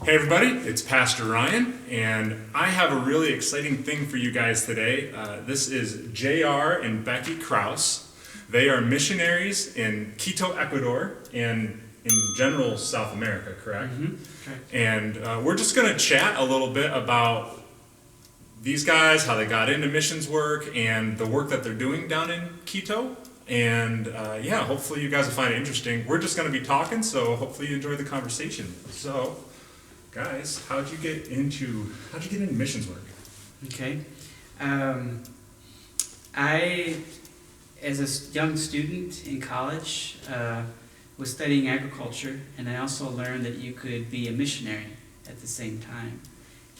Hey everybody, it's Pastor Ryan, and I have a really exciting thing for you guys today. This is JR and Becky Crouse. They are missionaries in Quito, Ecuador, and in general South America, correct? Mm-hmm. Okay. And we're just going to chat a little bit about these guys, how they got into missions work, and the work that they're doing down in Quito. And yeah, hopefully you guys will find it interesting. We're just going to be talking, so hopefully you enjoy the conversation. So, guys, how'd you get into missions work? Okay. I, as a young student in college, was studying agriculture, and I also learned that you could be a missionary at the same time.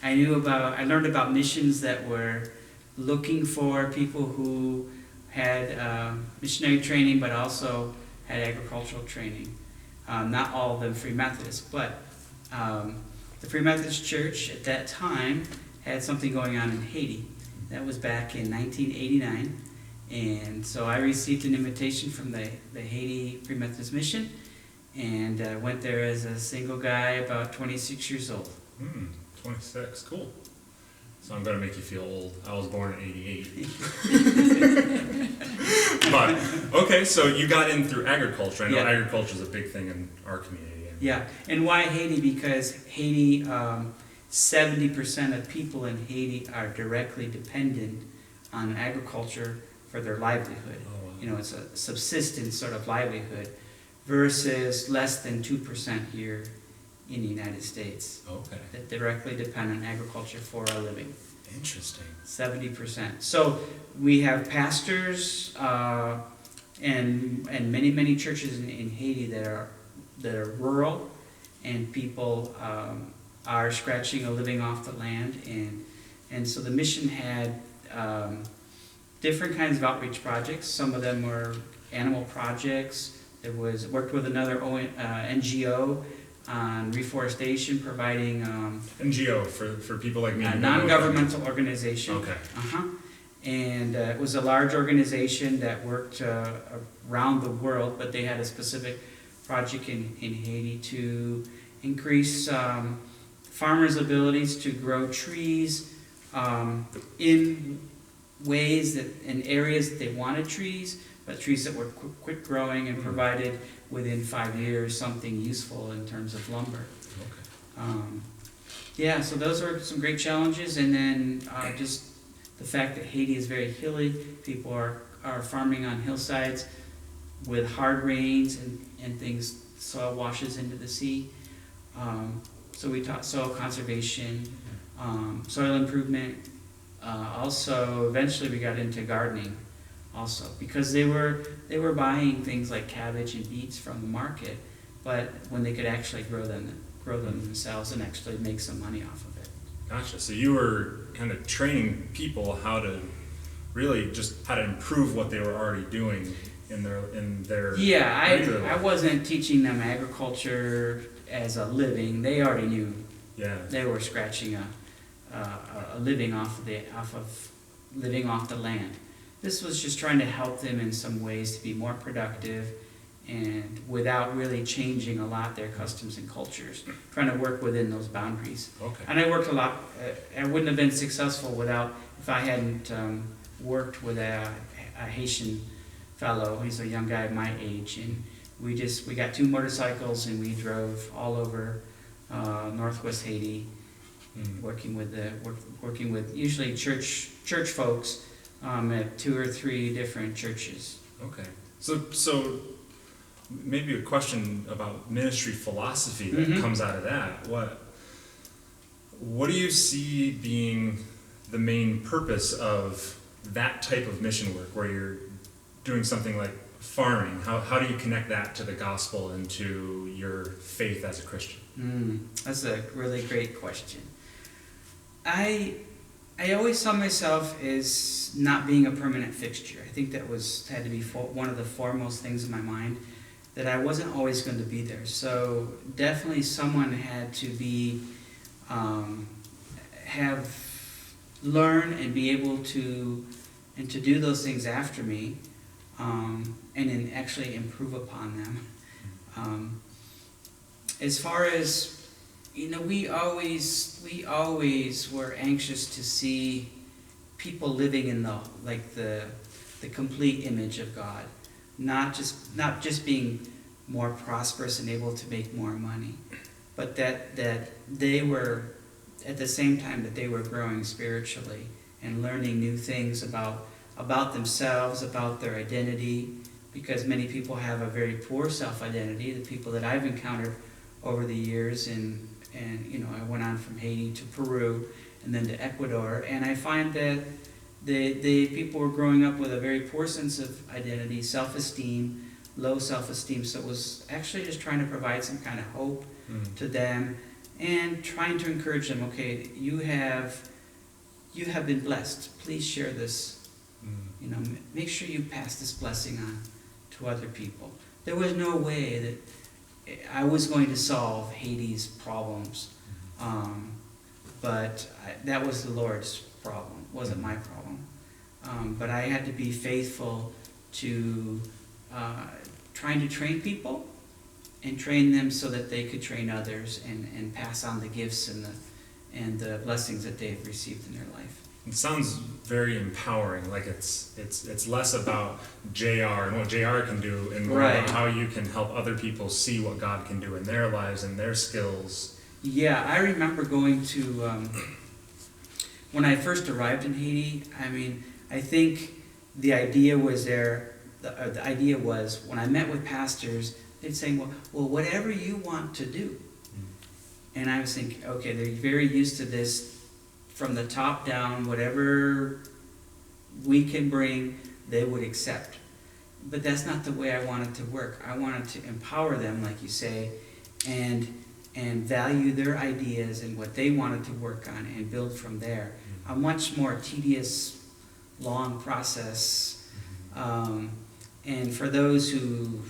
I learned about missions that were looking for people who had missionary training, but also had agricultural training. Not all of them Free Methodists, but the Free Methodist Church at that time had something going on in Haiti. That was back in 1989. And so I received an invitation from the Haiti Free Methodist Mission, and went there as a single guy, about 26 years old. 26, cool. So I'm going to make you feel old. I was born in 88. But, okay, so you got in through agriculture. I know agriculture is a big thing in our community. Yeah, and why Haiti? Because Haiti, 70% of people in Haiti are directly dependent on agriculture for their livelihood. Oh, wow. You know, it's a subsistence sort of livelihood versus less than 2% here in the United States. Okay. That directly depend on agriculture for a living. Interesting. 70%. So we have pastors and many churches in Haiti that are rural, and people are scratching a living off the land, and so the mission had different kinds of outreach projects. Some of them were animal projects. There was worked with another NGO on reforestation, providing NGO for people like me. A non-governmental organization. Okay. And it was a large organization that worked around the world, but they had a specific project in Haiti to increase farmers' abilities to grow trees in ways that in areas that they wanted trees, but trees that were quick growing and provided within 5 years something useful in terms of lumber. Okay. Yeah, so those are some great challenges, and then just the fact that Haiti is very hilly. People are farming on hillsides with hard rains and things. Soil washes into the sea. So we taught soil conservation, soil improvement. Also, eventually we got into gardening also, because they were buying things like cabbage and beets from the market, but when they could actually grow them themselves and actually make some money off of it. Gotcha. So you were kind of training people how to improve what they were already doing in their I wasn't teaching them agriculture as a living. They already knew. Yeah. They were scratching a living off living off the land. This was just trying to help them in some ways to be more productive, and without really changing a lot their customs and cultures, trying to work within those boundaries. Okay. And I worked a lot. I wouldn't have been successful if I hadn't worked with a Haitian fellow. He's a young guy my age, and we got 2 motorcycles and we drove all over northwest Haiti, working with usually church folks at 2 or 3 different churches. Okay. So maybe a question about ministry philosophy that comes out of that. What do you see being the main purpose of that type of mission work, where you're doing something like farming? How do you connect that to the gospel and to your faith as a Christian? That's a really great question. I always saw myself as not being a permanent fixture. I think that had to be one of the foremost things in my mind, that I wasn't always going to be there. So definitely someone had to be learn and be able to do those things after me, and then actually improve upon them. As far as we always were anxious to see people living in the complete image of God, not just being more prosperous and able to make more money, but that they were, at the same time that they were growing spiritually and learning new things about themselves, about their identity, because many people have a very poor self-identity, the people that I've encountered over the years, and I went on from Haiti to Peru and then to Ecuador, and I find that the people were growing up with a very poor sense of identity, self-esteem, low self-esteem, so it was actually just trying to provide some kind of hope to them and trying to encourage them, okay, you have been blessed, please share this, make sure you pass this blessing on to other people. There was no way that I was going to solve Haiti's problems, but that was the Lord's problem, wasn't my problem. But I had to be faithful to trying to train people and train them so that they could train others and pass on the gifts and the blessings that they've received in their life. It sounds very empowering. Like it's less about JR and what JR can do, and more about how you can help other people see what God can do in their lives and their skills. Yeah, I remember going to when I first arrived in Haiti. I think the idea was there. The idea was when I met with pastors, they'd say, "Well, whatever you want to do." And I was thinking, okay, they're very used to this. From the top down, whatever we can bring, they would accept. But that's not the way I wanted to work. I wanted to empower them, like you say, and value their ideas and what they wanted to work on and build from there. A much more tedious, long process. And for those who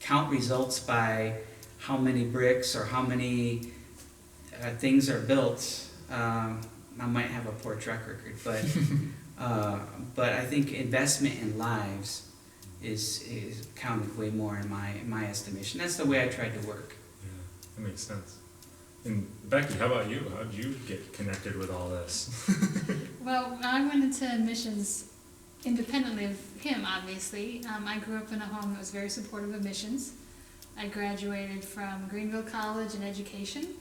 count results by how many bricks or how many things are built, I might have a poor track record, but I think investment in lives is counted way more in my estimation. That's the way I tried to work. Yeah, that makes sense. And Becky, how about you? How did you get connected with all this? Well, I went into missions independently of him, obviously. I grew up in a home that was very supportive of missions. I graduated from Greenville College in education.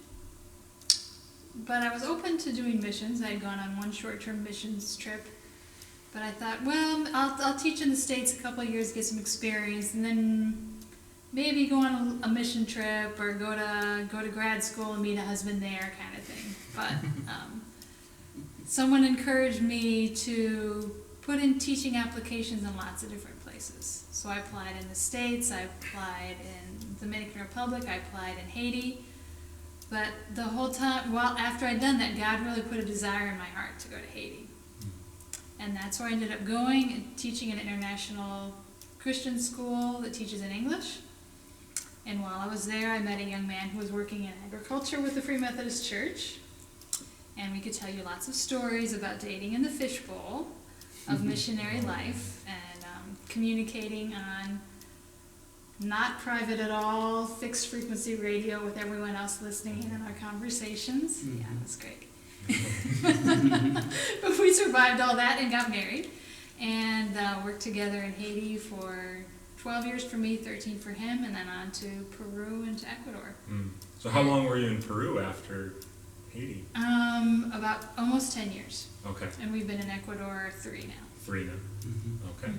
But I was open to doing missions. I had gone on one short-term missions trip. But I thought, well, I'll teach in the States a couple of years, get some experience, and then maybe go on a mission trip or go to grad school and meet a husband there, kind of thing. But someone encouraged me to put in teaching applications in lots of different places. So I applied in the States, I applied in the Dominican Republic, I applied in Haiti. But the whole time, well, after I'd done that, God really put a desire in my heart to go to Haiti. And that's where I ended up going and teaching an international Christian school that teaches in English. And while I was there, I met a young man who was working in agriculture with the Free Methodist Church. And we could tell you lots of stories about dating in the fishbowl of missionary life and communicating on not private at all, fixed frequency radio with everyone else listening in on our conversations. Mm-hmm. Yeah, it was great. But we survived all that and got married and worked together in Haiti for 12 years for me, 13 for him, and then on to Peru and to Ecuador. So how long were you in Peru after Haiti? About almost 10 years. Okay. And we've been in Ecuador 3 now. 3 now. Mm-hmm. Okay.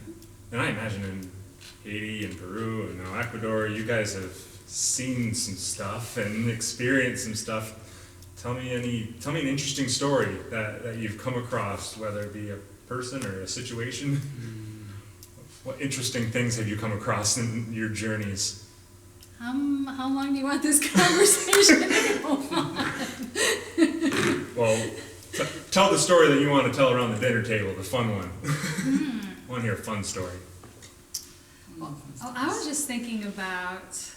And I imagine in Haiti and Peru and now Ecuador, you guys have seen some stuff and experienced some stuff. Tell me an interesting story that you've come across, whether it be a person or a situation. What interesting things have you come across in your journeys? How long do you want this conversation to go on? Well, tell the story that you want to tell around the dinner table, the fun one. I want to hear a fun story. Well, I was just thinking about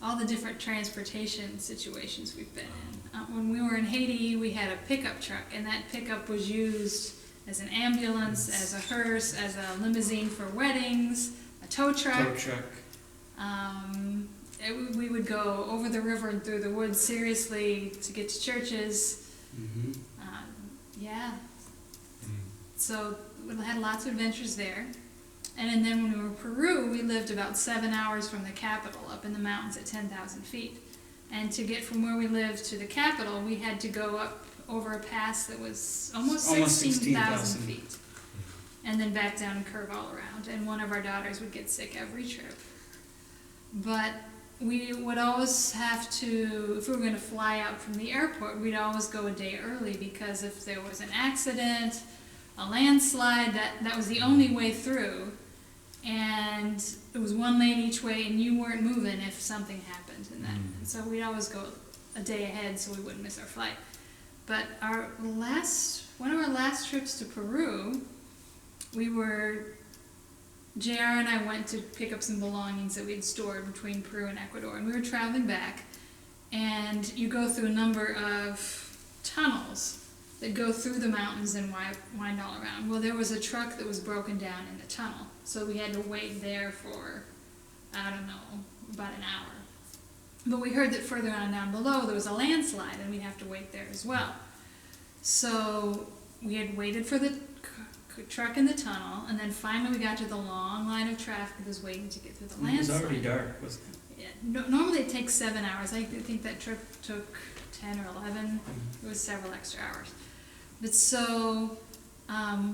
all the different transportation situations we've been in. When we were in Haiti, we had a pickup truck, and that pickup was used as an ambulance, as a hearse, as a limousine for weddings, a tow truck. we would go over the river and through the woods seriously to get to churches. Mm-hmm. Yeah. So we had lots of adventures there. And then when we were in Peru, we lived about 7 hours from the capital, up in the mountains at 10,000 feet. And to get from where we lived to the capital, we had to go up over a pass that was almost 16,000 feet. And then back down and curve all around. And one of our daughters would get sick every trip. But we would always have to, if we were going to fly out from the airport, we'd always go a day early, because if there was an accident, a landslide, that was the only way through. And it was one lane each way, and you weren't moving if something happened. And so we'd always go a day ahead so we wouldn't miss our flight. But one of our last trips to Peru, JR and I went to pick up some belongings that we had stored between Peru and Ecuador, and we were traveling back, and you go through a number of tunnels that go through the mountains and wind all around. Well, there was a truck that was broken down in the tunnel, so we had to wait there for, I don't know, about an hour. But we heard that further on down below there was a landslide, and we'd have to wait there as well. So we had waited for the truck in the tunnel, and then finally we got to the long line of traffic that was waiting to get through the landslide. It was already dark, wasn't it? Yeah, normally it takes 7 hours. I think that trip took 10 or 11. It was several extra hours. But so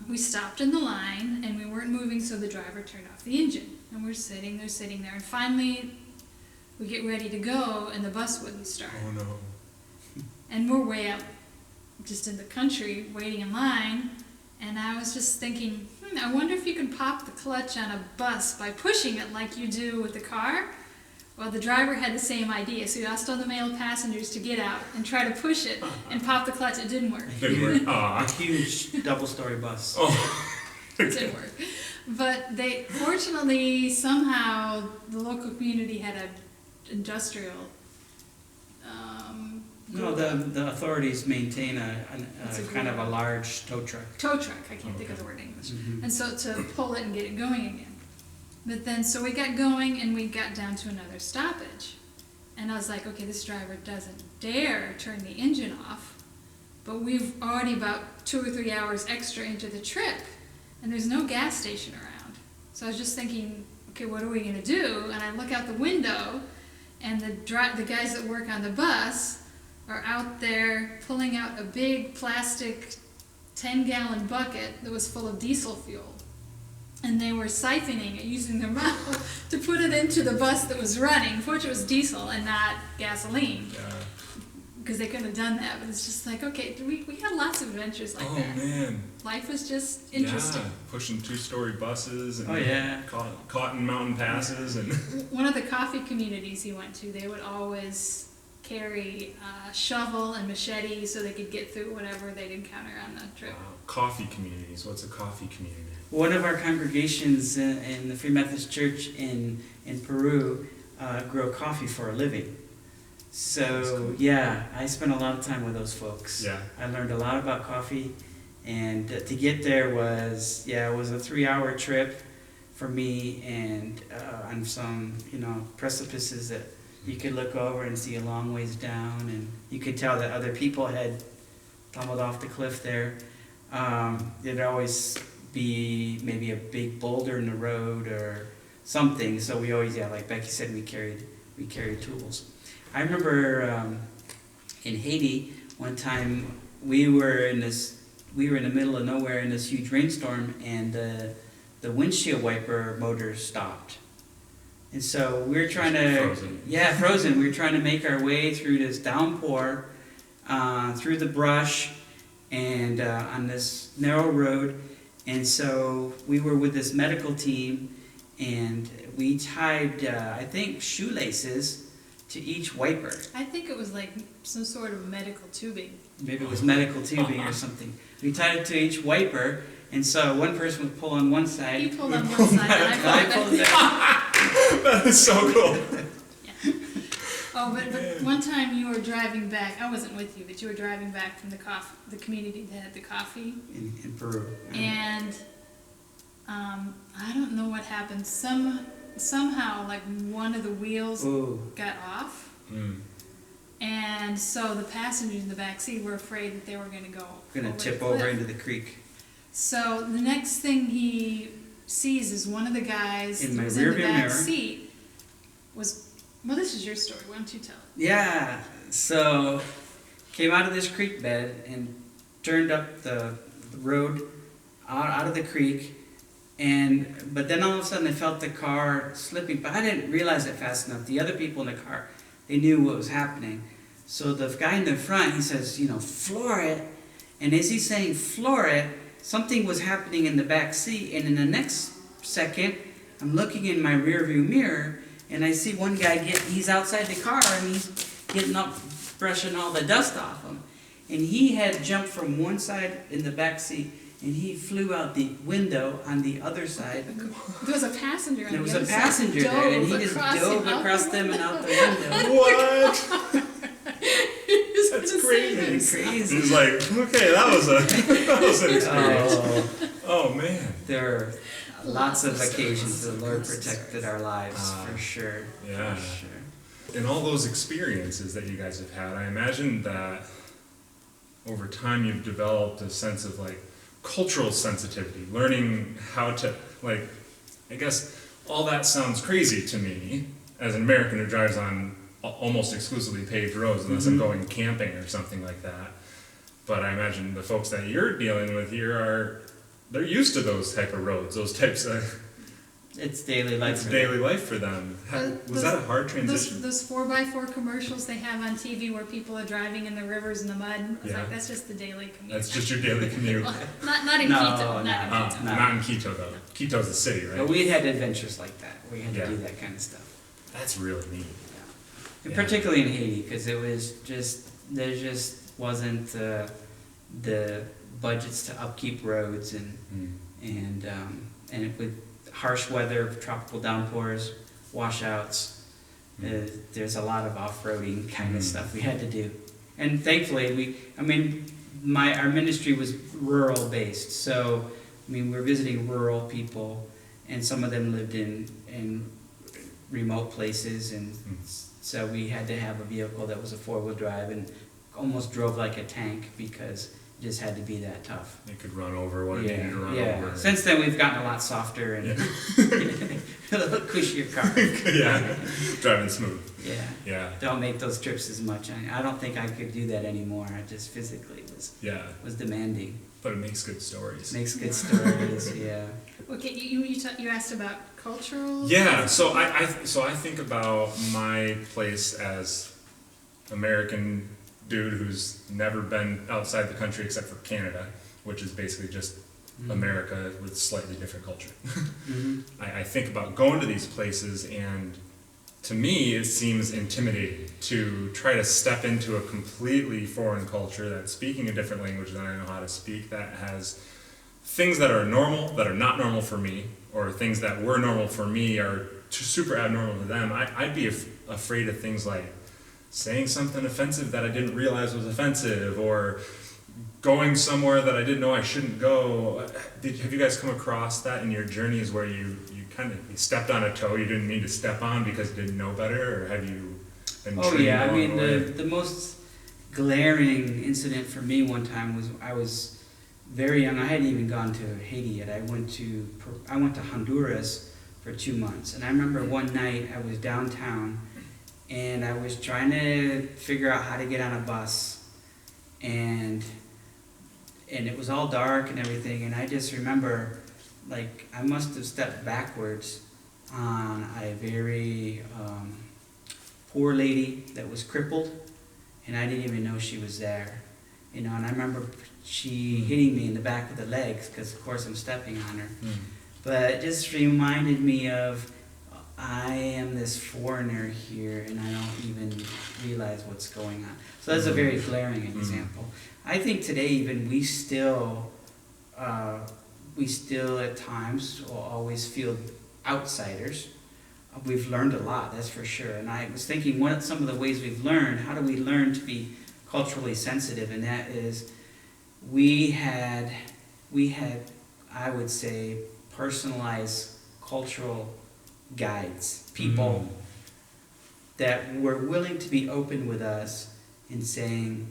we stopped in the line, and we weren't moving, so the driver turned off the engine. And we're sitting there, and finally we get ready to go, and the bus wouldn't start. Oh no. And we're way up just in the country waiting in line, and I was just thinking, I wonder if you can pop the clutch on a bus by pushing it like you do with the car. Well, the driver had the same idea, so he asked all the male passengers to get out and try to push it and pop the clutch. It didn't work. A huge double-story bus. Oh. It didn't work. But fortunately, somehow, the local community had an industrial. No, the authorities maintain a kind of a large tow truck. Tow truck, I can't think of the word in English. And so to pull it and get it going again. But then, so we got going, and we got down to another stoppage. And I was like, okay, this driver doesn't dare turn the engine off. But we've already about 2 or 3 hours extra into the trip, and there's no gas station around. So I was just thinking, okay, what are we going to do? And I look out the window, and the guys that work on the bus are out there pulling out a big plastic 10-gallon bucket that was full of diesel fuel. And they were siphoning it, using their mouth to put it into the bus that was running. Fortunately, it was diesel and not gasoline. Yeah. Because they couldn't have done that. But it's just like, okay, we had lots of adventures like that. Oh man. Life was just interesting. Yeah, pushing 2-story buses and cotton mountain passes and. One of the coffee communities he went to, they would always carry a shovel and machete so they could get through whatever they'd encounter on the trip. Wow. Coffee communities. What's a coffee community? One of our congregations in the Free Methodist Church in Peru grow coffee for a living. So cool. Yeah, I spent a lot of time with those folks. Yeah. I learned a lot about coffee, and to get there was a 3-hour trip for me, and on some precipices that you could look over and see a long ways down, and you could tell that other people had tumbled off the cliff there. There'd always be maybe a big boulder in the road or something. So we always, like Becky said, we carried tools. I remember in Haiti one time we were in the middle of nowhere in this huge rainstorm, and the windshield wiper motor stopped. And so we were trying to frozen. We were trying to make our way through this downpour, through the brush, and on this narrow road. And so we were with this medical team, and we tied, I think, shoelaces to each wiper. I think it was like some sort of medical tubing. Maybe it was medical tubing or something. We tied it to each wiper, and so one person would pull on one side. You pulled on one side, and I pulled on the other. That is so cool. Yeah. Oh, but one time you were driving back. I wasn't with you, but you were driving back from the community that had the coffee in Peru. And I don't know what happened. Some somehow like one of the wheels Ooh. got off. Mm. And so the passengers in the back seat were afraid that they were going to go Gonna over tip the over cliff. into the creek. So the next thing he sees is one of the guys In my who was in the rearview back mirror. seat was, well, this is your story. Why don't you tell it? Yeah, so came out of this creek bed and turned up the road out of the creek, but then all of a sudden I felt the car slipping, but I didn't realize it fast enough. The other people in the car, they knew what was happening. So the guy in the front, he says, floor it. And as he's saying floor it, something was happening in the back seat, and in the next second, I'm looking in my rearview mirror, and I see one guy he's outside the car, and he's getting up, brushing all the dust off him. And he had jumped from one side in the back seat, and he flew out the window on the other side. There was a passenger on There the was other a passenger side. there, and he just dove across them and out the window. What? That's crazy. It's crazy. He's like, okay, that was an experience. Oh man. There are lots of occasions the Lord protected our lives, for sure. Yeah. For sure. In all those experiences that you guys have had, I imagine that over time you've developed a sense of like cultural sensitivity, learning how to I guess all that sounds crazy to me as an American who drives on almost exclusively paved roads unless I'm going camping or something like that. But I imagine the folks that you're dealing with here they're used to those type of roads, those types of... It's daily life. It's daily life for them. Was that a hard transition? Those 4x4 commercials they have on TV where people are driving in the rivers and the mud. It's like, that's just the daily commute. That's just your daily commute. Well, not in No, Quito. no, Not in Quito. no. Not in Quito, though. Quito's a city, right? But we had adventures like that. We had Yeah. to do that kind of stuff. That's really neat. And Yeah. particularly in Haiti, because there just wasn't the budgets to upkeep roads and with harsh weather, tropical downpours, washouts, there's a lot of off-roading kind of stuff we had to do. And thankfully, our ministry was rural based, so we're visiting rural people, and some of them lived in remote places, and so we had to have a vehicle that was a four-wheel drive and almost drove like a tank because it just had to be that tough. You could run over what it needed to run over. Since then we've gotten a lot softer and a little cushier car. Yeah, driving smooth. Yeah. Don't make those trips as much. I don't think I could do that anymore. I just physically was demanding. But it makes good stories. Makes good stories, yeah. Okay, you asked about cultural... Yeah, so I think about my place as American dude who's never been outside the country except for Canada, which is basically just America with slightly different culture. I think about going to these places, and to me it seems intimidating to try to step into a completely foreign culture that's speaking a different language than I know how to speak, that has things that are normal that are not normal for me, or things that were normal for me are super abnormal to them. I'd be afraid of things like saying something offensive that I didn't realize was offensive, or going somewhere that I didn't know I shouldn't go. Have you guys come across that in your journeys where you stepped on a toe you didn't mean to step on because you didn't know better, or have you been trained along the way? The most glaring incident for me one time was I was very young. I hadn't even gone to Haiti yet. I went to Honduras for 2 months, and I remember one night I was downtown and I was trying to figure out how to get on a bus, and it was all dark and everything, and I just remember I must have stepped backwards on a very poor lady that was crippled, and I didn't even know she was there, and I remember she hitting me in the back of the legs because of course I'm stepping on her. But it just reminded me of I am this foreigner here and I don't even realize what's going on. So that's a very glaring example. I think today even we still at times will always feel outsiders. We've learned a lot, that's for sure. And I was thinking what some of the ways we've learned, how do we learn to be culturally sensitive? And that is we had I would say personalized cultural guides, people that were willing to be open with us in saying,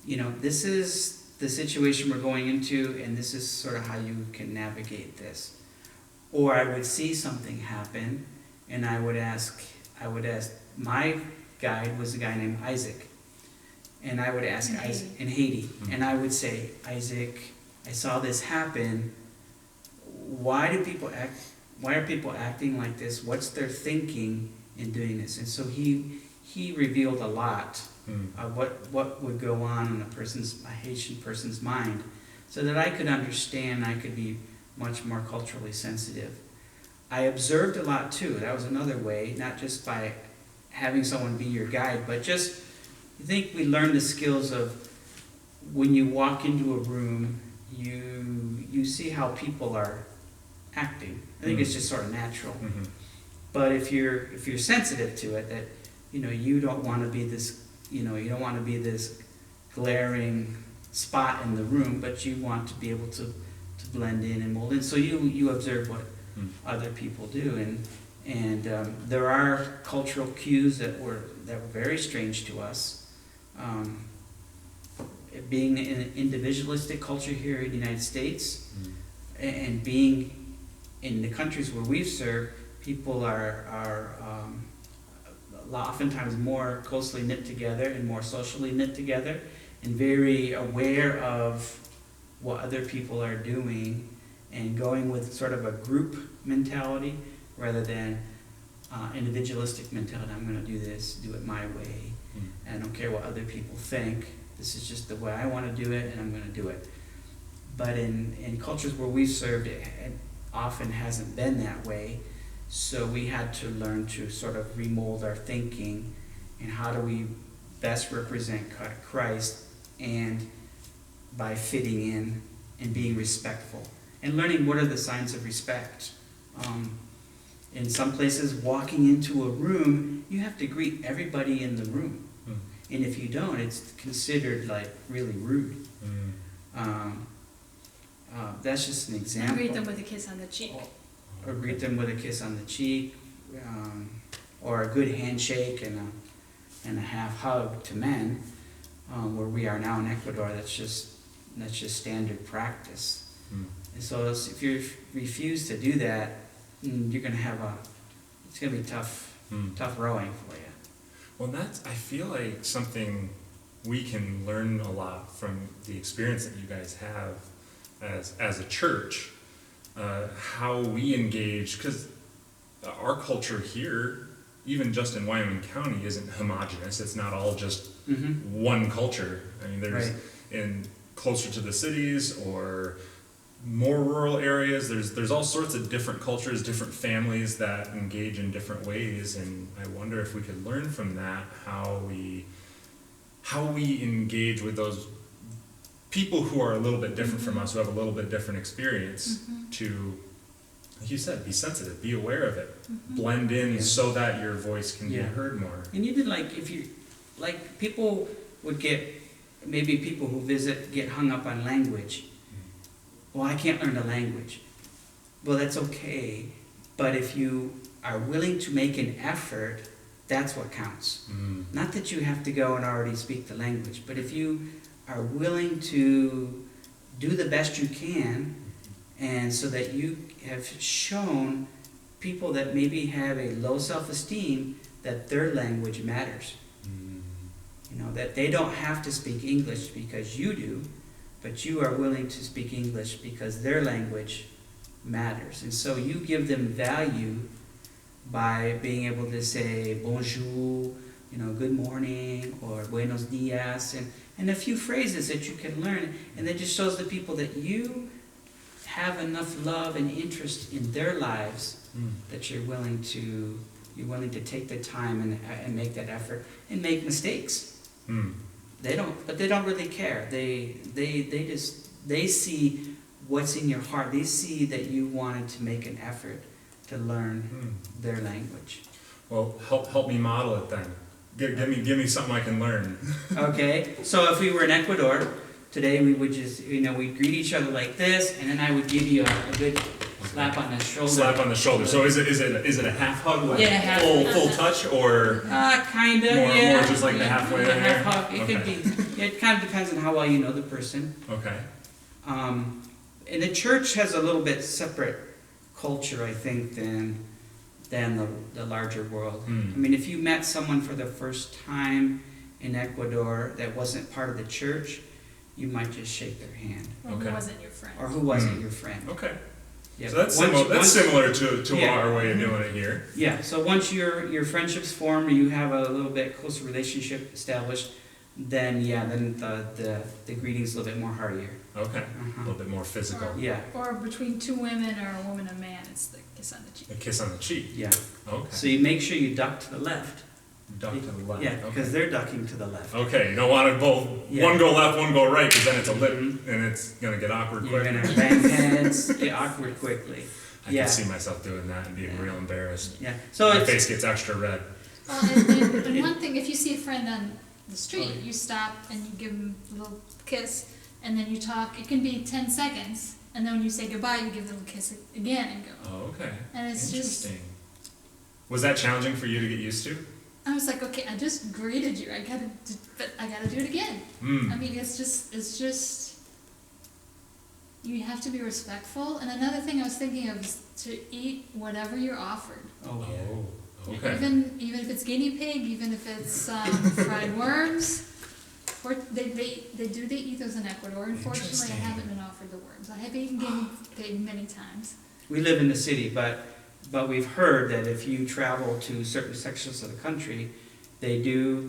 you know, this is the situation we're going into, and this is sort of how you can navigate this. Or I would see something happen, and I would ask, my guide was a guy named Isaac, and I would ask Isaac in Haiti, and I would say, Isaac, I saw this happen. Why are people acting like this? What's their thinking in doing this? And so he revealed a lot of what would go on in a Haitian person's mind, so that I could understand, I could be much more culturally sensitive. I observed a lot too. That was another way, not just by having someone be your guide, but just, I think we learn the skills of when you walk into a room, you see how people are acting. I think it's just sort of natural. But if you're sensitive to it, that you don't want to be this, you don't want to be this glaring spot in the room, but you want to be able to blend in and mold in. So you observe what other people do, and there are cultural cues that were very strange to us. Being an individualistic culture here in the United States, and being in the countries where we've served, people are oftentimes more closely knit together and more socially knit together, and very aware of what other people are doing, and going with sort of a group mentality rather than individualistic mentality. I'm going to do this, do it my way, and I don't care what other people think. This is just the way I want to do it, and I'm going to do it. But in cultures where we've served, it often hasn't been that way. So we had to learn to sort of remold our thinking, and how do we best represent Christ, and by fitting in and being respectful, and learning what are the signs of respect. In some places, walking into a room, you have to greet everybody in the room. And if you don't, it's considered like really rude. That's just an example. I greet them with a kiss on the cheek. Or greet them with a kiss on the cheek, or a good handshake and a half hug to men. Where we are now in Ecuador, that's just standard practice. And so if you refuse to do that, you're going to it's going to be tough rowing for you. Well, I feel like something we can learn a lot from the experience that you guys have as a church, how we engage, because our culture here, even just in Wyoming County, isn't homogenous. It's not all just one culture. I mean, there's in closer to the cities or more rural areas, there's all sorts of different cultures, different families that engage in different ways, and I wonder if we could learn from that how we engage with those people who are a little bit different from us, who have a little bit different experience, to, like you said, be sensitive, be aware of it, blend in so that your voice can be heard more. And even people would maybe people who visit get hung up on language. Well, I can't learn the language. Well, that's okay, but if you are willing to make an effort, that's what counts. Not that you have to go and already speak the language, but if you are willing to do the best you can, and so that you have shown people that maybe have a low self-esteem that their language matters. That they don't have to speak English because you do, but you are willing to speak English because their language matters. And so you give them value by being able to say bonjour, good morning, or buenos dias, and a few phrases that you can learn. And that just shows the people that you have enough love and interest in their lives that you're willing to take the time and make that effort and make mistakes. They don't really care. They see what's in your heart. They see that you wanted to make an effort to learn their language. Well, help me model it then. Give me something I can learn. Okay, so if we were in Ecuador today, we would just we'd greet each other like this, and then I would give you a good Slap on the shoulder. Slap on the shoulder. So is it a half hug, like Yeah, half. full touch, or Kinda, more, yeah. more just like the halfway Yeah, there? half hug. It could be. It kind of depends on how well you know the person. Okay. And the church has a little bit separate culture, I think, than the larger world. I mean, if you met someone for the first time in Ecuador that wasn't part of the church, you might just shake their hand. Or who wasn't your friend. Or who wasn't your friend. Okay. Yeah. So that's similar to Yeah. our way of doing it here. Yeah, so once your friendships form, you have a little bit closer relationship established, then the greeting's a little bit more heartier. Okay. A little bit more physical. Yeah. Or between two women or a woman and a man, it's the kiss on the cheek. A kiss on the cheek. Yeah. Okay. So you make sure you duck to the left. Duck to the left. Yeah, because Okay. they're ducking to the left. Okay, you don't want to both Yeah. one go left, one go right, because then it's a lip and it's gonna get awkward You're quick. gonna bang heads, get awkward quickly. I Yeah. can see myself doing that and being Yeah. real embarrassed. Yeah. So My it's face gets extra red. Well, and one thing, if you see a friend on the street, Oh. you stop and you give them a little kiss, and then you talk. It can be 10 seconds, and then when you say goodbye, you give them a kiss again and go. Oh, okay. And it's just, Interesting. Was that challenging for you to get used to? I was like, okay, I just greeted you. But I gotta do it again. I mean, it's just, you have to be respectful. And another thing I was thinking of is to eat whatever you're offered. oh yeah. Oh, okay. Even if it's guinea pig, even if it's fried worms. Or they eat those in Ecuador. Unfortunately, I Interesting. haven't been offered the worms. I have eaten guinea pig many times. We live in the city, but we've heard that if you travel to certain sections of the country, they do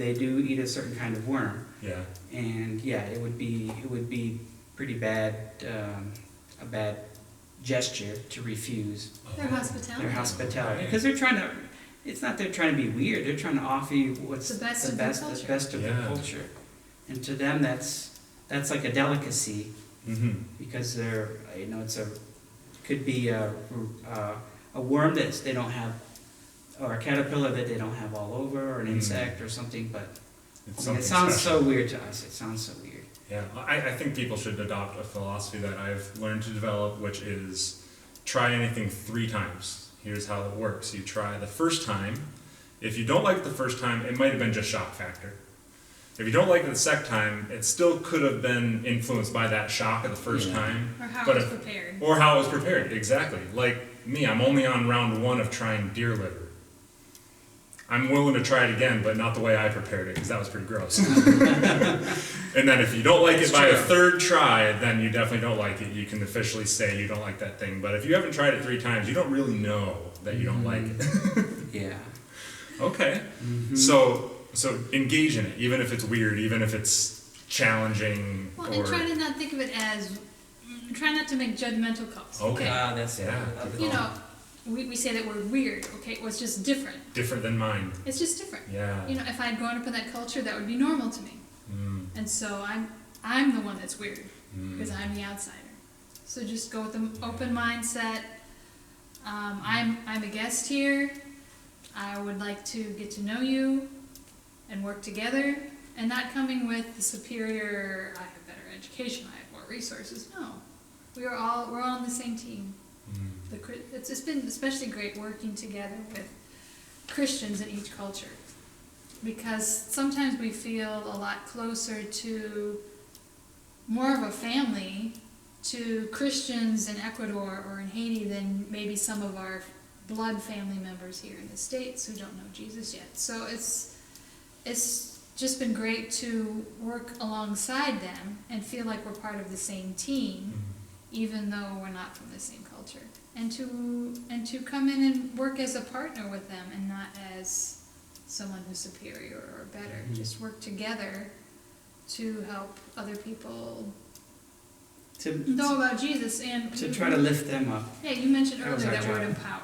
eat a certain kind of worm. Yeah. And yeah, it would be pretty bad, a bad gesture to refuse Their hospitality. their hospitality, Right. because they're trying to. It's not they're trying to be weird. They're trying to offer you what's The best the of their best culture. of their Yeah. culture, and to them that's like a delicacy, Mm-hmm. because could be a worm that they don't have, or a caterpillar that they don't have all over, or an insect or something, but It's I mean, something it sounds special. so weird to us. It sounds so weird. Yeah, I think people should adopt a philosophy that I've learned to develop, which is try anything 3 times. Here's how it works. You try the first time. If you don't like it the first time, it might have been just shock factor. If you don't like it the second time, it still could have been influenced by that shock of the first Yeah. time. Or how But it's if- prepared. Or how it was prepared, exactly. Like me, I'm only on round 1 of trying deer liver. I'm willing to try it again, but not the way I prepared it, because that was pretty gross. And then if you don't like That's it by a true. 3rd try, then you definitely don't like it. You can officially say you don't like that thing. But if you haven't tried it 3 times, you don't really know that you don't like it. Yeah. Okay. Mhm. So engage in it, even if it's weird, even if it's challenging. Well, and try to not think of it as, try not to make judgmental calls. Okay. That's it. Yeah. You know, we say that we're weird, okay? Well, it's just different. Different than mine. It's just different. Yeah. You know, if I had grown up in that culture, that would be normal to me. Mm, And so I'm the one that's weird, mm. because I'm the outsider. So just go with an open mindset. I'm a guest here. I would like to get to know you and work together, and not coming with the superior, I have better education, I have more resources. No, we're all on the same team. Mm. It's been especially great working together with Christians in each culture, because sometimes we feel a lot closer to more of a family to Christians in Ecuador or in Haiti than maybe some of our blood family members here in the States who don't know Jesus yet. So it's just been great to work alongside them and feel like we're part of the same team, even though we're not from the same culture. And to come in and work as a partner with them and not as someone who's superior or better. Mhm. Just work together to help other people To know about Jesus. And try to lift them up. yeah, you mentioned That was earlier our that word job. empower.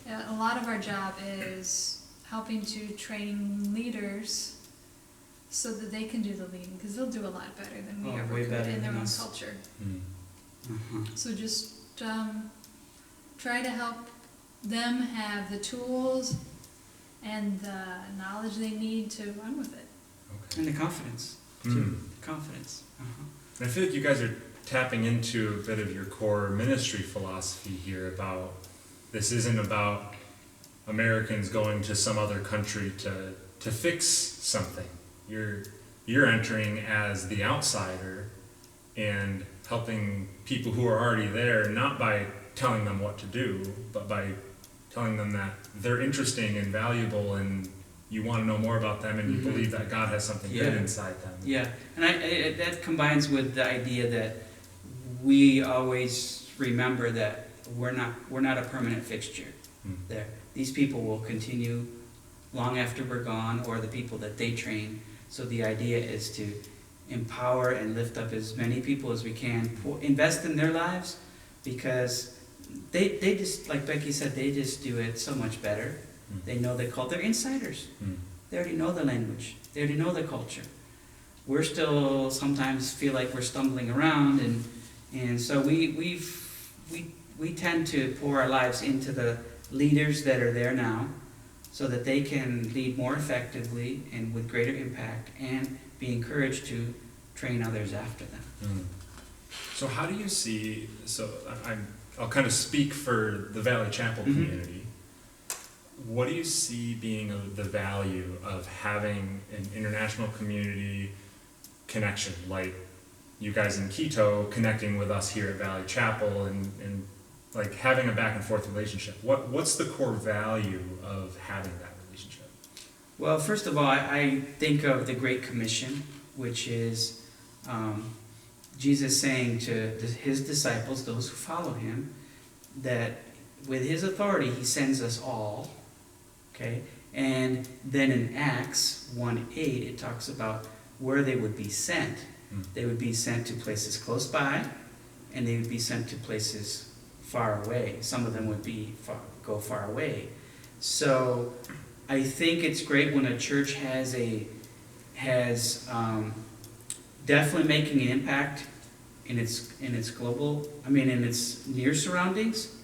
Yeah. A lot of our job is helping to train leaders so that they can do the leading, because they'll do a lot better than we Oh, ever way could better in their than own us. culture. Mm. Uh-huh. So just try to help them have the tools and the knowledge they need to run with it. Okay. And the confidence. Mm. Confidence. Uh-huh. And I feel like you guys are tapping into a bit of your core ministry philosophy here about this isn't about Americans going to some other country to fix something. You're entering as the outsider and helping people who are already there, not by telling them what to do, but by telling them that they're interesting and valuable and you want to know more about them and you believe that God has something good inside them. Yeah, and that combines with the idea that we always remember that we're not a permanent fixture there. These people will continue long after we're gone, or the people that they train. So the idea is to empower and lift up as many people as we can, invest in their lives, because they just, like Becky said, they just do it so much better. They know the culture. They're insiders. They already know the language. They already know the culture. We're still sometimes feel like we're stumbling around, and so we tend to pour our lives into the leaders that are there now, so that they can lead more effectively and with greater impact, and be encouraged to train others after them. So how do you see? So I'll kind of speak for the Valley Chapel community. What do you see being the value of having an international community connection, like you guys in Quito connecting with us here at Valley Chapel, and like having a back and forth relationship? What's the core value of having that relationship? Well, first of all, I think of the Great Commission, which is Jesus saying to his disciples, those who follow him, that with his authority he sends us all. Okay, and then in Acts 1:8 it talks about where they would be sent. They would be sent to places close by, and they would be sent to places far away. Some of them would go far away. So I think it's great when a church has definitely making an impact in its global, in its near surroundings,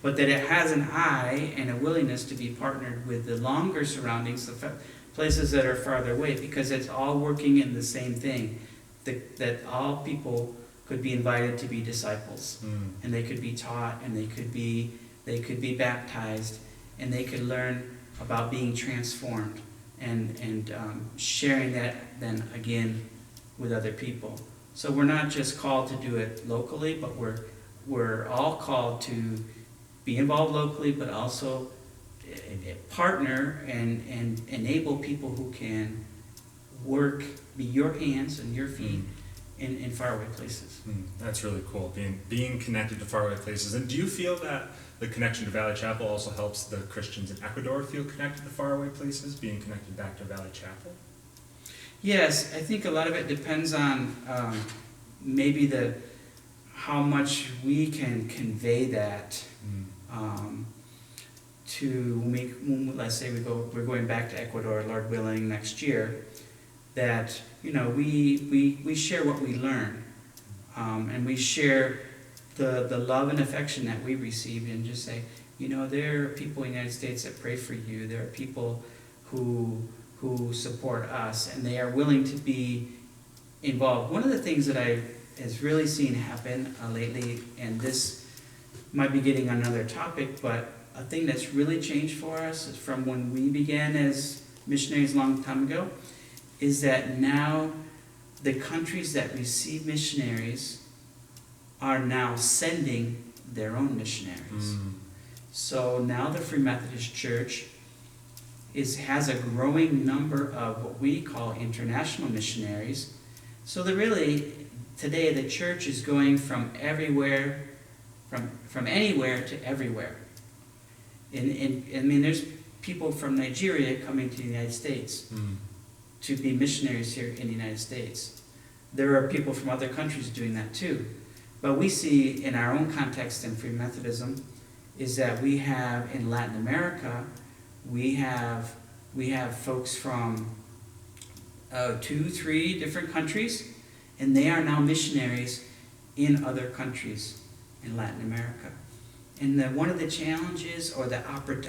but that it has an eye and a willingness to be partnered with the longer surroundings, the places that are farther away, because it's all working in the same thing, that all people could be invited to be disciples, and they could be taught, and they could be baptized, and they could learn about being transformed, and sharing that then again with other people. So we're not just called to do it locally, but we're all called to be involved locally, but also partner and enable people who can work, be your hands and your feet in faraway places. That's really cool, being connected to faraway places. And do you feel that the connection to Valley Chapel also helps the Christians in Ecuador feel connected to faraway places, being connected back to Valley Chapel? Yes, I think a lot of it depends on maybe how much we can convey that to let's say we're going back to Ecuador, Lord willing, next year. That we share what we learn, and we share the love and affection that we received, and just say, there are people in the United States that pray for you. There are people who support us, and they are willing to be involved. One of the things that I has really seen happen lately, and this might be getting another topic, but a thing that's really changed for us is from when we began as missionaries a long time ago, is that now the countries that receive missionaries are now sending their own missionaries. So now the Free Methodist Church has a growing number of what we call international missionaries. So that really, today the church is going from everywhere, from anywhere to everywhere. There's people from Nigeria coming to the United States to be missionaries here in the United States. There are people from other countries doing that too. But we see in our own context in Free Methodism is that we have in Latin America, we have folks from 2-3 different countries, and they are now missionaries in other countries in Latin America. And one of the challenges, or I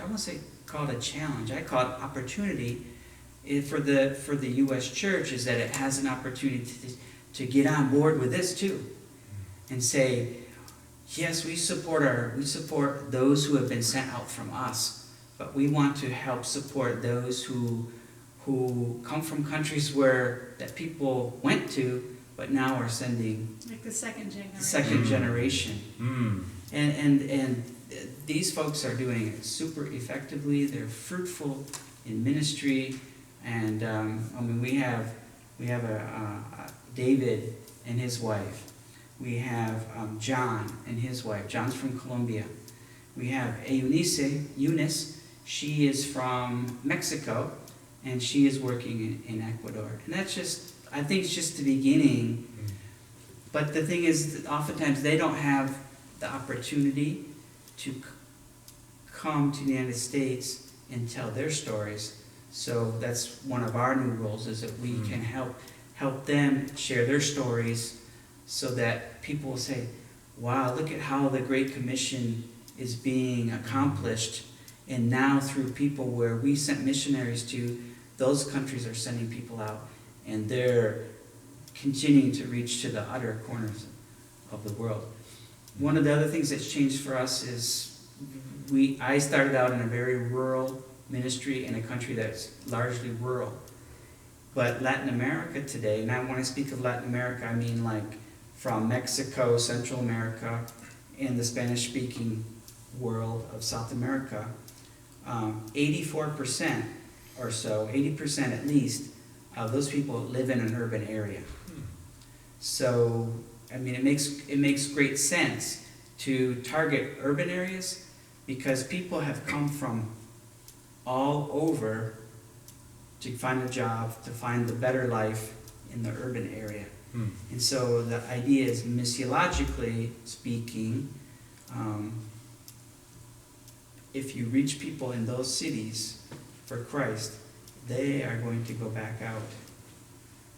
won't say call it a challenge, I call it opportunity for the U.S. church, is that it has an opportunity to get on board with this too. and say, yes, we support those who have been sent out from us, but we want to help support those who come from countries that people went to, but now are sending Like the second generation. second generation. Mm. And these folks are doing it super effectively. They're fruitful in ministry, and I mean we have a David and his wife. We have John and his wife. John's from Colombia. We have Eunice. She is from Mexico, and she is working in Ecuador. And that's just, I think it's just the beginning. But the thing is, that oftentimes they don't have the opportunity to come to the United States and tell their stories. So that's one of our new roles, is that we can help them share their stories, so that people will say, wow, look at how the Great Commission is being accomplished. And now through people where we sent missionaries to, those countries are sending people out, and they're continuing to reach to the utter corners of the world. One of the other things that's changed for us is I started out in a very rural ministry in a country that's largely rural. But Latin America today, and when I speak of Latin America, I mean like from Mexico, Central America, and the Spanish-speaking world of South America, 84% or so, 80% at least, of those people live in an urban area. So, I mean, it makes great sense to target urban areas, because people have come from all over to find a job, to find the better life in the urban area. And so the idea is, missiologically speaking, if you reach people in those cities for Christ, they are going to go back out.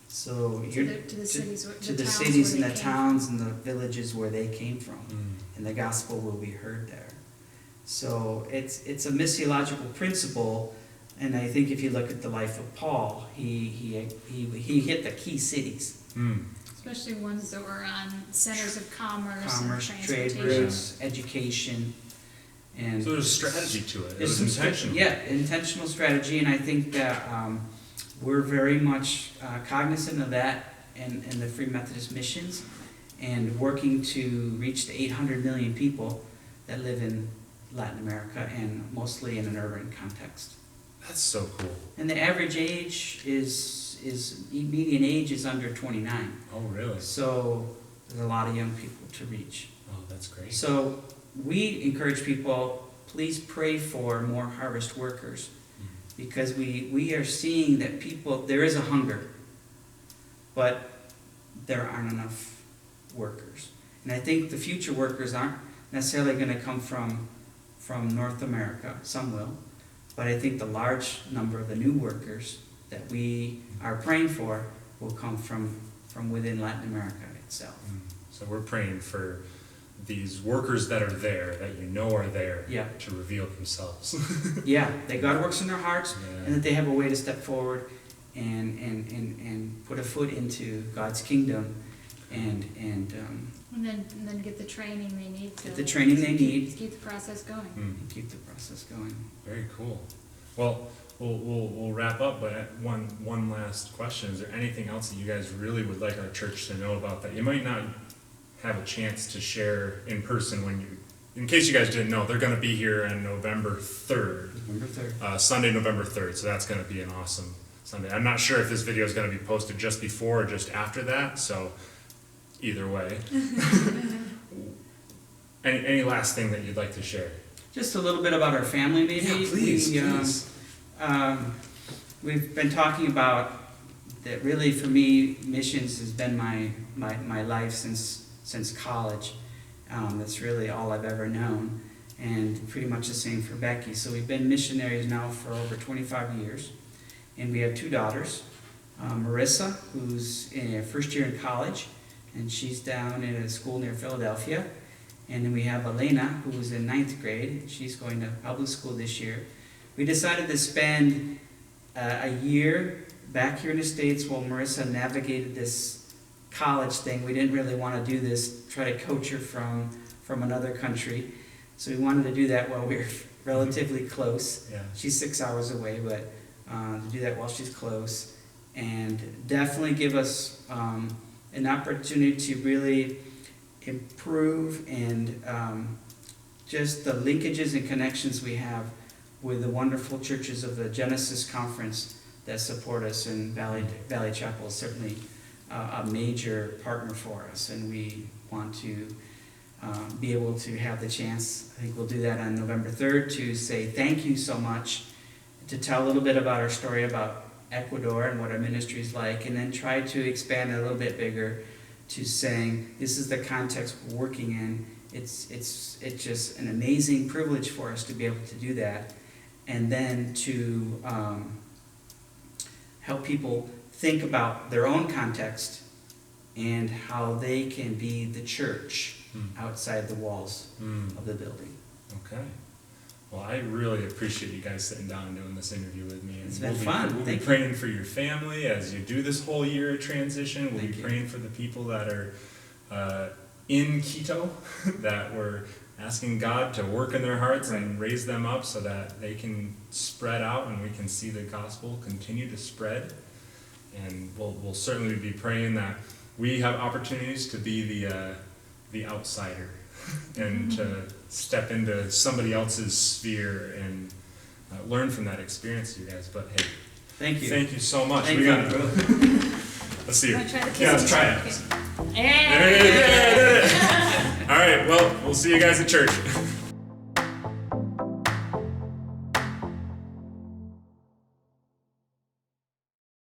So To the cities, and the towns and the villages where they came from, and the gospel will be heard there. So it's a missiological principle, and I think if you look at the life of Paul, he hit the key cities. Especially ones that were on centers of commerce and trade transportation. routes, education, and So there's a strategy to it. It there's was some intentional. Yeah, intentional strategy, and I think that we're very much cognizant of that in the Free Methodist Missions, and working to reach the 800 million people that live in Latin America, and mostly in an urban context. That's so cool. And the average age median age is under 29. Oh, really? So there's a lot of young people to reach. Oh, that's great. So we encourage people, please pray for more harvest workers, because we are seeing that there is a hunger, but there aren't enough workers. And I think the future workers aren't necessarily going to come from North America. Some will. But I think the large number of the new workers that we are praying for will come from within Latin America itself. So we're praying for these workers that are there, that you know are there, Yeah. to reveal themselves. Yeah, that God works in their hearts, Yeah. and that they have a way to step forward and put a foot into God's kingdom, and then get the training they need to. Get the training they need. To keep the process going. keep the process going. Very cool. Well, we'll wrap up, but one last question. Is there anything else that you guys really would like our church to know about that you might not have a chance to share in person in case you guys didn't know, they're going to be here on November 3rd. November 3rd. Sunday, November 3rd. So that's going to be an awesome Sunday. I'm not sure if this video is going to be posted just before or just after that, so either way. Any last thing that you'd like to share? Just a little bit about our family, maybe. Yeah, please. We've been talking about that. Really, for me, missions has been my life since college. That's really all I've ever known, and pretty much the same for Becky. So we've been missionaries now for over 25 years, and we have two daughters. Marissa, who's in her first year in college, and she's down in a school near Philadelphia. And then we have Elena, who's in 9th grade. She's going to public school this year. We decided to spend a year back here in the States while Marissa navigated this college thing. We didn't really want to do this, try to coach her from another country. So we wanted to do that while we were relatively close. Yeah. She's 6 hours away, but to do that while she's close. And definitely give us an opportunity to really improve and just the linkages and connections we have with the wonderful churches of the Genesis Conference that support us, and Valley Chapel is certainly a major partner for us, and we want to be able to have the chance, I think we'll do that on November 3rd, to say thank you so much, to tell a little bit about our story about Ecuador and what our ministry is like, and then try to expand it a little bit bigger to saying this is the context we're working in. It's just an amazing privilege for us to be able to do that, and then to help people think about their own context and how they can be the church outside the walls of the building. Okay. Well, I really appreciate you guys sitting down and doing this interview with me. And It's been fun. We'll be praying for your family as you do this whole year of transition. We'll be praying for the people that are in Quito, that we're asking God to work in their hearts and raise them up so that they can spread out and we can see the gospel continue to spread. And we'll certainly be praying that we have opportunities to be the outsider and to step into somebody else's sphere and learn from that experience, you guys. But hey, thank you so much. Thank we you. got it. Let's see it. Yeah, let's try it. Hey! All right, well, we'll see you guys at church.